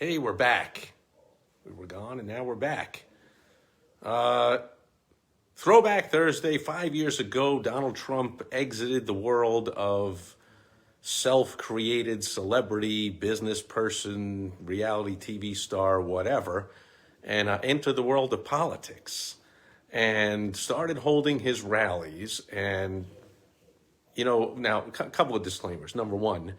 Hey, we're back. We were gone and now we're back. Uh, Throwback Thursday, 5 years ago, Donald Trump exited the world of self-created celebrity, business person, reality TV star, whatever, and entered the world of politics and started holding his rallies. And, now a couple of disclaimers. Number one,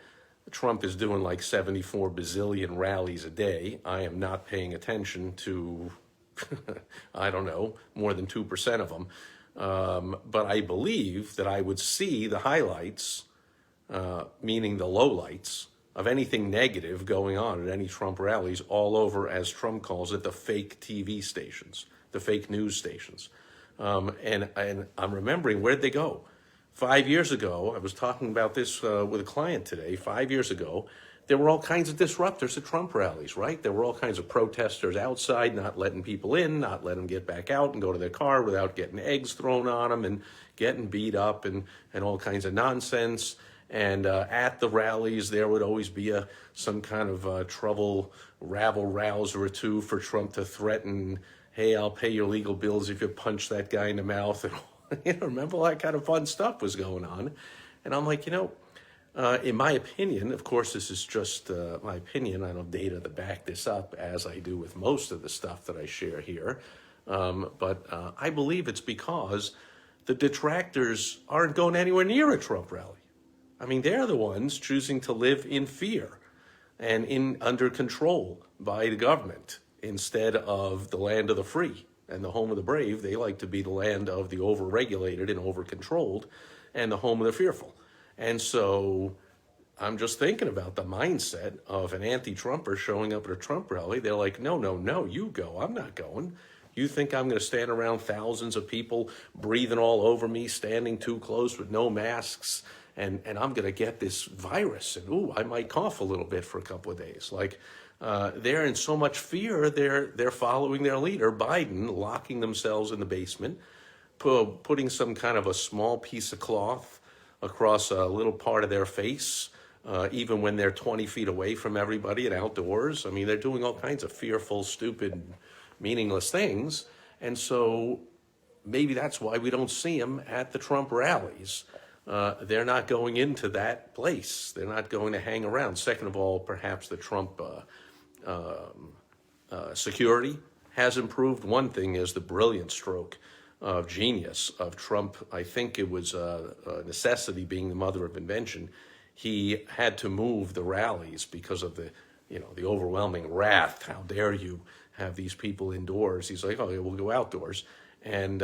Trump is doing like 74 bazillion rallies a day. I am not paying attention to, I don't know, more than 2% of them. But I believe that I would see the highlights, meaning the lowlights, of anything negative going on at any Trump rallies all over, as Trump calls it, the fake TV stations, the fake news stations. And I'm remembering, where'd they go? 5 years ago, I was talking about this with a client today. 5 years ago, there were all kinds of disruptors at Trump rallies, right? There were all kinds of protesters outside, not letting people in, not letting them get back out and go to their car without getting eggs thrown on them and getting beat up and all kinds of nonsense. And at the rallies, there would always be some kind of trouble, rabble-rouser or two for Trump to threaten, hey, I'll pay your legal bills if you punch that guy in the mouth. And remember, all that kind of fun stuff was going on. And I'm like, in my opinion, of course, this is just my opinion. I don't have data to back this up, as I do with most of the stuff that I share here. But I believe it's because the detractors aren't going anywhere near a Trump rally. I mean, they're the ones choosing to live in fear and under control by the government instead of the land of the free and the home of the brave. They like to be the land of the overregulated and overcontrolled and the home of the fearful. And so I'm just thinking about the mindset of an anti-Trumper showing up at a Trump rally. They're like, no, you go. I'm not going. You think I'm going to stand around thousands of people breathing all over me, standing too close with no masks, and I'm going to get this virus, and I might cough a little bit for a couple of days. Like, they're in so much fear, they're following their leader, Biden, locking themselves in the basement, putting some kind of a small piece of cloth across a little part of their face, even when they're 20 feet away from everybody and outdoors. I mean, they're doing all kinds of fearful, stupid, meaningless things. And so maybe that's why we don't see them at the Trump rallies. They're not going into that place. They're not going to hang around. Second of all, perhaps the Trump security has improved. One thing is the brilliant stroke of genius of Trump. I think it was necessity being the mother of invention. He had to move the rallies because of the overwhelming wrath. How dare you have these people indoors? He's like, okay, we'll go outdoors. And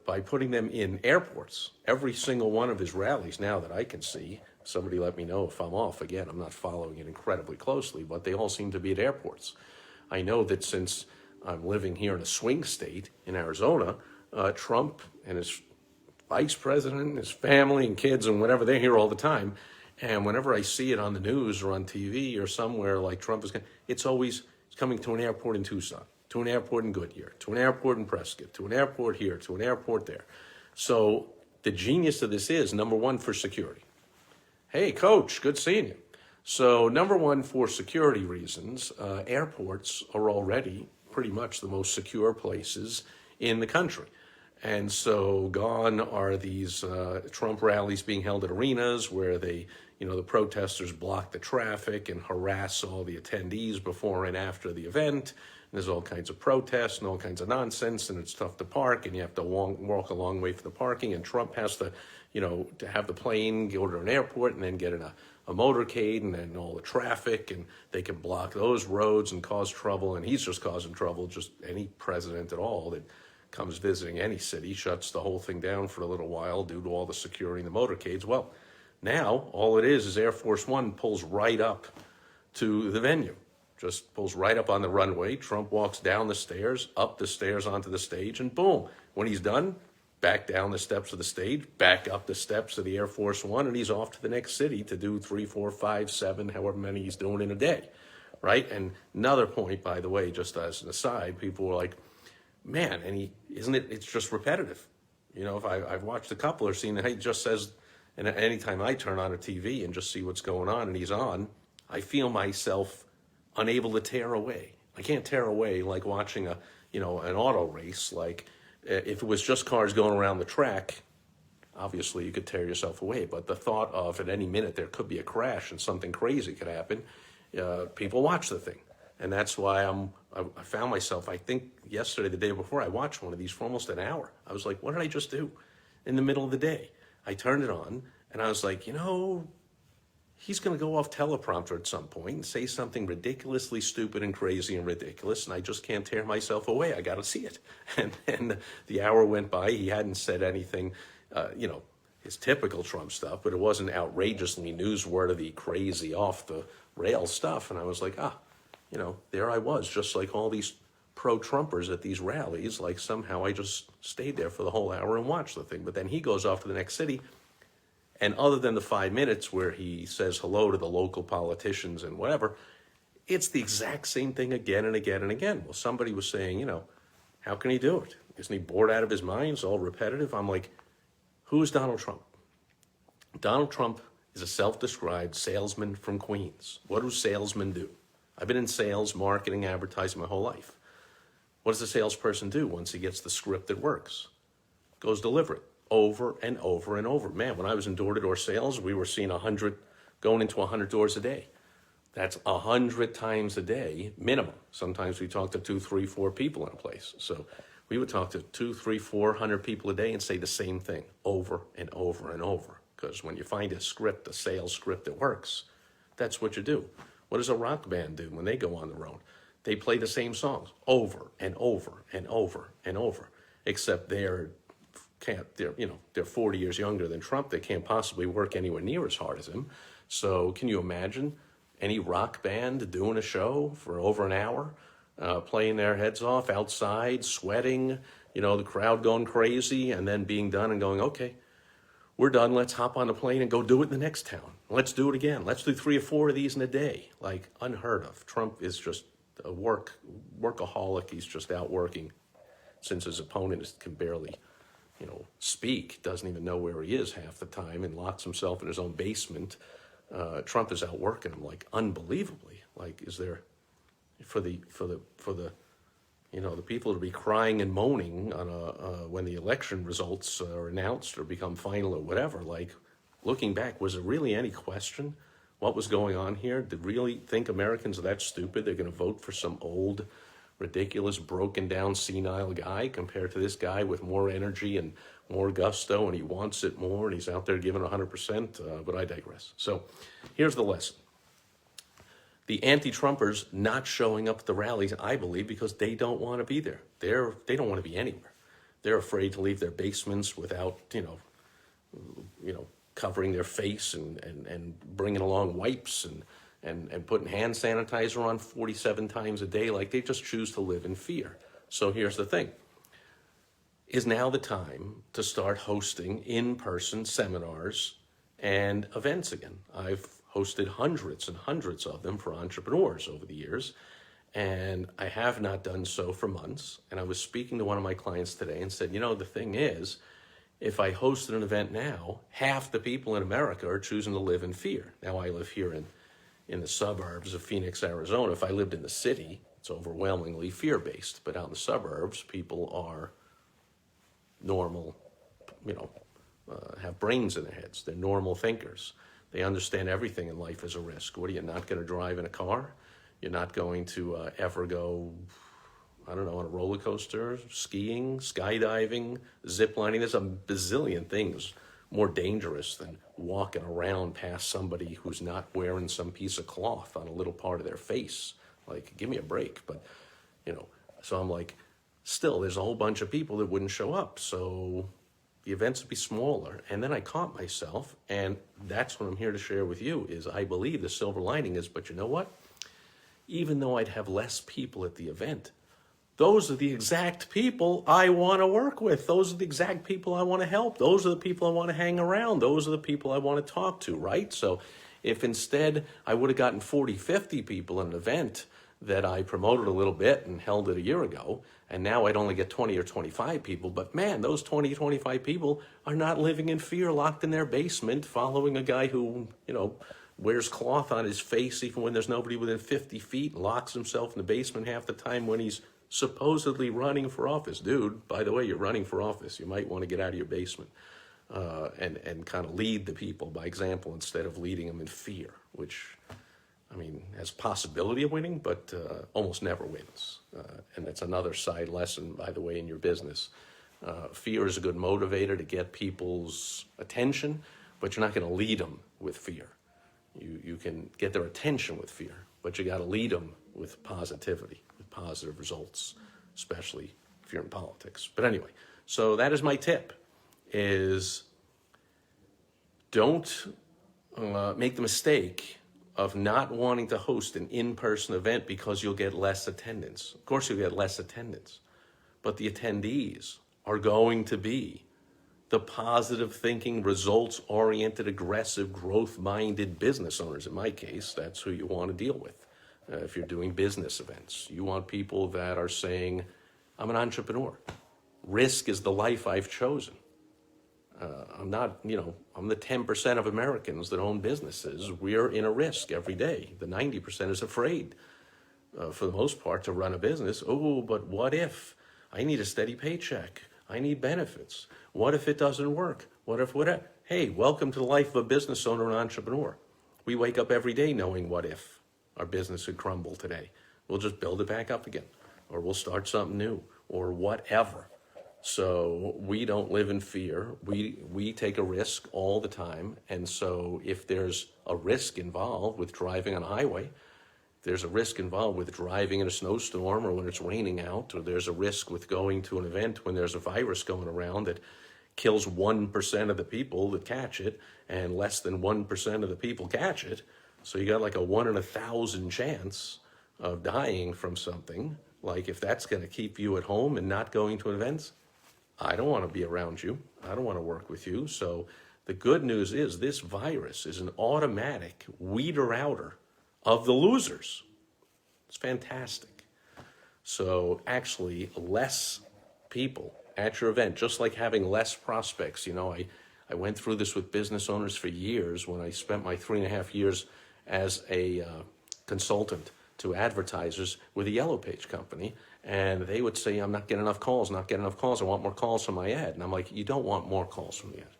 by putting them in airports, every single one of his rallies now that I can see, somebody let me know if I'm off. Again, I'm not following it incredibly closely, but they all seem to be at airports. I know that since I'm living here in a swing state in Arizona, Trump and his vice president, his family and kids and whatever, they're here all the time. And whenever I see it on the news or on TV or somewhere like Trump is, it's always coming to an airport in Tucson, to an airport in Goodyear, to an airport in Prescott, to an airport here, to an airport there. So the genius of this is, number one, for security. Hey, Coach, good seeing you. So number one, for security reasons, airports are already pretty much the most secure places in the country. And so gone are these Trump rallies being held at arenas where the protesters block the traffic and harass all the attendees before and after the event. And there's all kinds of protests and all kinds of nonsense, and it's tough to park, and you have to walk a long way for the parking, and Trump has to, to have the plane go to an airport and then get in a motorcade, and then all the traffic, and they can block those roads and cause trouble, and he's just causing trouble. Just any president at all that comes visiting any city shuts the whole thing down for a little while due to all the security in the motorcades. Well, now all it is Air Force One pulls right up to the venue. Just pulls right up on the runway. Trump walks down the stairs, up the stairs onto the stage, and boom. When he's done, back down the steps of the stage, back up the steps of the Air Force One, and he's off to the next city to do 3, 4, 5, 7, however many he's doing in a day, right? And another point, by the way, just as an aside, people were like, man, and it's just repetitive. If I've watched a couple or seen it, he just says, and anytime I turn on a TV and just see what's going on and he's on, I feel myself unable to tear away. I can't tear away like watching an auto race. Like if it was just cars going around the track, obviously you could tear yourself away. But the thought of at any minute there could be a crash and something crazy could happen, people watch the thing. And that's why I found myself, I think yesterday, the day before, I watched one of these for almost an hour. I was like, what did I just do? In the middle of the day, I turned it on and I was like, he's going to go off teleprompter at some point and say something ridiculously stupid and crazy and ridiculous, and I just can't tear myself away. I got to see it. And then the hour went by. He hadn't said anything, his typical Trump stuff, but it wasn't outrageously newsworthy, crazy, off the rail stuff. And I was like, there I was, just like all these pro-Trumpers at these rallies. Like somehow I just stayed there for the whole hour and watched the thing. But then he goes off to the next city. And other than the 5 minutes where he says hello to the local politicians and whatever, it's the exact same thing again and again and again. Well, somebody was saying, how can he do it? Isn't he bored out of his mind? It's all repetitive. I'm like, who's Donald Trump? Donald Trump is a self-described salesman from Queens. What do salesmen do? I've been in sales, marketing, advertising my whole life. What does a salesperson do once he gets the script that works? Goes deliver it. Over and over and over. Man, when I was in door-to-door sales, we were seeing 100, going into 100 doors a day. That's 100 times a day, minimum. Sometimes we talk to 2, 3, 4 people in a place. So we would talk to 2, 3, 400 people a day and say the same thing over and over and over. Because when you find a script, a sales script that works, that's what you do. What does a rock band do when they go on the road? They play the same songs over and over and over and over, except they're 40 years younger than Trump. They can't possibly work anywhere near as hard as him. So can you imagine any rock band doing a show for over an hour, playing their heads off outside, sweating, the crowd going crazy, and then being done and going, okay, we're done. Let's hop on the plane and go do it in the next town. Let's do it again. Let's do 3 or 4 of these in a day. Like, unheard of. Trump is just a workaholic. He's just out working since his opponent can barely speak, doesn't even know where he is half the time, and locks himself in his own basement. Trump is out working him like unbelievably. Like, is there for the the people to be crying and moaning on when the election results are announced or become final or whatever? Like, looking back, was there really any question what was going on here? Did really think Americans are that stupid they're going to vote for some old, ridiculous, broken down, senile guy compared to this guy with more energy and more gusto, and he wants it more, and he's out there giving 100%, but I digress. So here's the lesson. The anti-Trumpers not showing up at the rallies, I believe, because they don't want to be there. They don't want to be anywhere. They're afraid to leave their basements without, covering their face and bringing along wipes and putting hand sanitizer on 47 times a day. Like, they just choose to live in fear. So here's the thing. Is now the time to start hosting in-person seminars and events again. I've hosted hundreds and hundreds of them for entrepreneurs over the years, and I have not done so for months. And I was speaking to one of my clients today and said, the thing is, if I hosted an event now, half the people in America are choosing to live in fear. Now, I live here in the suburbs of Phoenix, Arizona. If I lived in the city, it's overwhelmingly fear-based. But out in the suburbs, people are normal, have brains in their heads. They're normal thinkers. They understand everything in life is a risk. What, are you not going to drive in a car? You're not going to ever go, on a roller coaster, skiing, skydiving, zip lining. There's a bazillion things more dangerous than walking around past somebody who's not wearing some piece of cloth on a little part of their face. Like, give me a break. But, so I'm like, still, there's a whole bunch of people that wouldn't show up. So the events would be smaller. And then I caught myself, and that's what I'm here to share with you, is I believe the silver lining is, but you know what? Even though I'd have less people at the event, those are the exact people I want to work with. Those are the exact people I want to help. Those are the people I want to hang around. Those are the people I want to talk to, right? So if instead I would have gotten 40, 50 people at an event that I promoted a little bit and held it a year ago, and now I'd only get 20 or 25 people, but man, those 20, 25 people are not living in fear, locked in their basement, following a guy who, wears cloth on his face even when there's nobody within 50 feet, locks himself in the basement half the time when he's supposedly running for office. Dude, by the way, you're running for office. You might want to get out of your basement and kind of lead the people by example instead of leading them in fear, which, I mean, has possibility of winning, but almost never wins. And that's another side lesson, by the way, in your business. Fear is a good motivator to get people's attention, but you're not going to lead them with fear. You can get their attention with fear, but you got to lead them with positivity, with positive results, especially if you're in politics. But anyway, so that is my tip, is don't make the mistake of not wanting to host an in-person event because you'll get less attendance. Of course you'll get less attendance, but the attendees are going to be the positive thinking, results-oriented, aggressive, growth-minded business owners. In my case, that's who you want to deal with. If you're doing business events, you want people that are saying, I'm an entrepreneur. Risk is the life I've chosen. I'm not, I'm the 10% of Americans that own businesses. We're in a risk every day. The 90% is afraid, for the most part, to run a business. Oh, but what if? I need a steady paycheck. I need benefits. What if it doesn't work? What if? Hey, welcome to the life of a business owner and entrepreneur. We wake up every day knowing what if our business would crumble today. We'll just build it back up again, or we'll start something new, or whatever. So we don't live in fear. We take a risk all the time. And so if there's a risk involved with driving on a highway, there's a risk involved with driving in a snowstorm or when it's raining out, or there's a risk with going to an event when there's a virus going around that kills 1% of the people that catch it, and less than 1% of the people catch it. So you got like a 1 in 1,000 chance of dying from something. Like, if that's going to keep you at home and not going to events, I don't want to be around you. I don't want to work with you. So the good news is this virus is an automatic weeder-outer of the losers. It's fantastic. So actually, less people at your event, just like having less prospects. I went through this with business owners for years when I spent my 3.5 years as a consultant to advertisers with a Yellow Page company. And they would say, I'm not getting enough calls, I want more calls from my ad. And I'm like, you don't want more calls from the ad.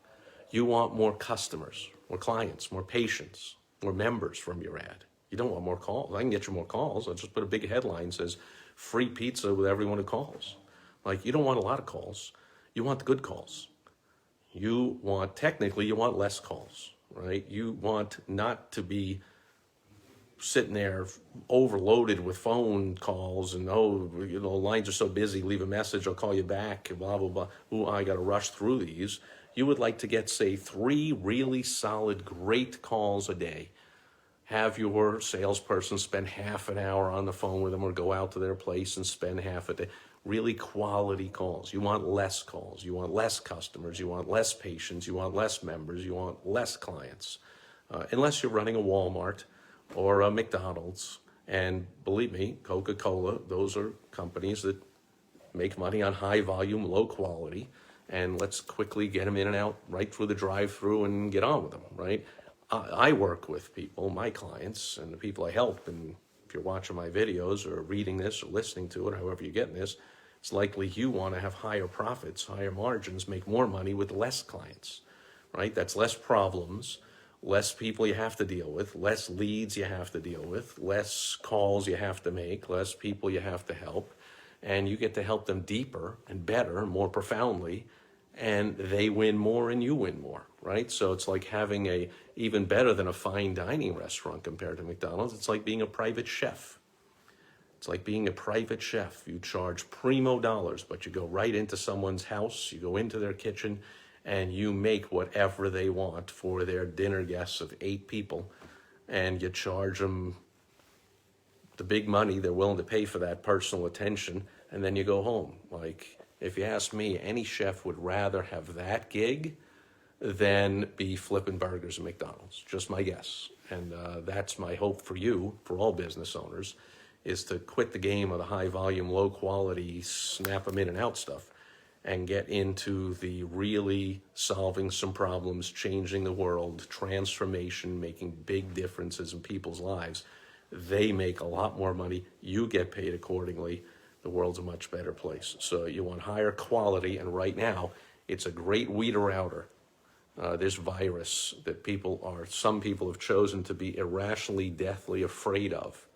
You want more customers, more clients, more patients, more members from your ad. You don't want more calls. I can get you more calls. I'll just put a big headline that says, free pizza with everyone who calls. Like, you don't want a lot of calls. You want the good calls. You want less calls, right? You want not to be sitting there overloaded with phone calls and, lines are so busy, leave a message, I'll call you back, blah, blah, blah. Ooh, I got to rush through these. You would like to get, say, 3 really solid, great calls a day. Have your salesperson spend half an hour on the phone with them, or go out to their place and spend half a day. Really quality calls. You want less calls. You want less customers. You want less patients. You want less members. You want less clients. Unless you're running a Walmart or a McDonald's. And believe me, Coca-Cola, those are companies that make money on high volume, low quality. And let's quickly get them in and out right through the drive-through and get on with them, right? I work with people, my clients, and the people I help, and if you're watching my videos or reading this or listening to it, however you're getting this, it's likely you want to have higher profits, higher margins, make more money with less clients, right? That's less problems, less people you have to deal with, less leads you have to deal with, less calls you have to make, less people you have to help, and you get to help them deeper and better, more profoundly, and they win more and you win more, right? So it's like having even better than a fine dining restaurant compared to McDonald's. It's like being a private chef. It's like being a private chef. You charge primo dollars, but you go right into someone's house, you go into their kitchen, and you make whatever they want for their dinner guests of 8 people, and you charge them the big money they're willing to pay for that personal attention, and then you go home. Like, if you ask me, any chef would rather have that gig than be flipping burgers at McDonald's. Just my guess. And that's my hope for you, for all business owners, is to quit the game of the high volume, low quality, snap them in and out stuff, and get into the really solving some problems, changing the world, transformation, making big differences in people's lives, they make a lot more money. You get paid accordingly. The world's a much better place. So you want higher quality, and right now, it's a great weeder outer. This virus that some people have chosen to be irrationally, deathly afraid of.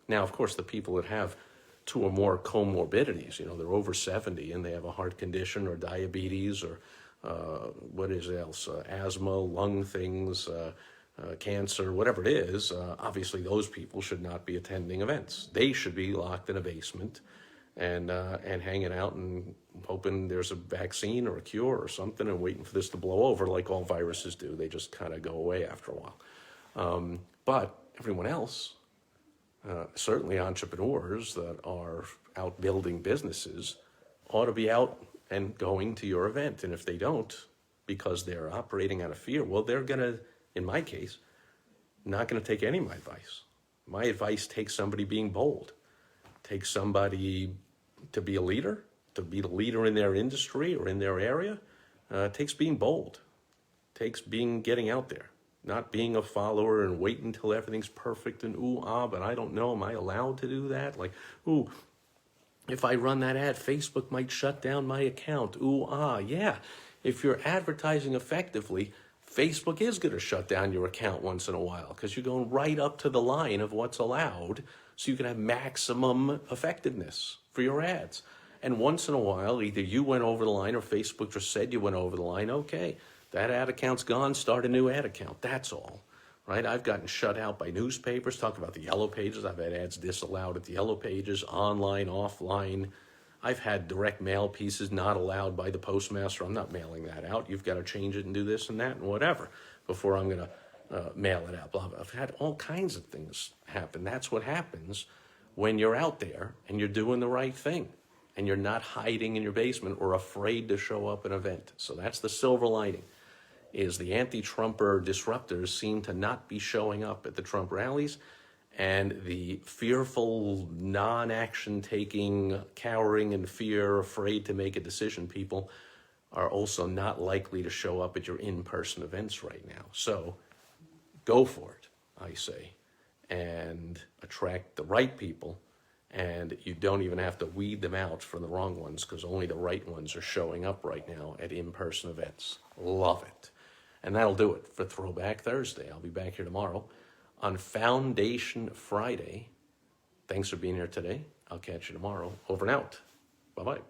Now, of course, the people that have 2 or more comorbidities, they're over 70 and they have a heart condition or diabetes or what is else, asthma, lung things, cancer, whatever it is, obviously those people should not be attending events. They should be locked in a basement and hanging out and hoping there's a vaccine or a cure or something and waiting for this to blow over like all viruses do. They just kind of go away after a while. But everyone else, certainly entrepreneurs that are out building businesses, ought to be out and going to your event. And if they don't, because they're operating out of fear, well, they're going to, in my case, not going to take any of my advice. My advice takes somebody being bold, takes somebody to be a leader, to be the leader in their industry or in their area. Takes being bold, takes getting out there, not being a follower and waiting until everything's perfect and but I don't know, am I allowed to do that? Like, if I run that ad, Facebook might shut down my account. Yeah. If you're advertising effectively, Facebook is going to shut down your account once in a while because you're going right up to the line of what's allowed so you can have maximum effectiveness for your ads. And once in a while, either you went over the line or Facebook just said you went over the line. Okay, that ad account's gone, start a new ad account. That's all, right? I've gotten shut out by newspapers. Talk about the yellow pages. I've had ads disallowed at the yellow pages, online, offline. I've had direct mail pieces not allowed by the postmaster. I'm not mailing that out. You've got to change it and do this and that and whatever before I'm going to mail it out. Blah, blah. I've had all kinds of things happen. That's what happens when you're out there and you're doing the right thing and you're not hiding in your basement or afraid to show up at an event. So that's the silver lining, is the anti-Trumper disruptors seem to not be showing up at the Trump rallies, and the fearful, non-action taking, cowering in fear, afraid to make a decision people are also not likely to show up at your in-person events right now. So go for it, I say, and attract the right people, and you don't even have to weed them out from the wrong ones because only the right ones are showing up right now at in-person events. Love it. And that'll do it for Throwback Thursday. I'll be back here tomorrow on Foundation Friday. Thanks for being here today. I'll catch you tomorrow. Over and out. Bye-bye.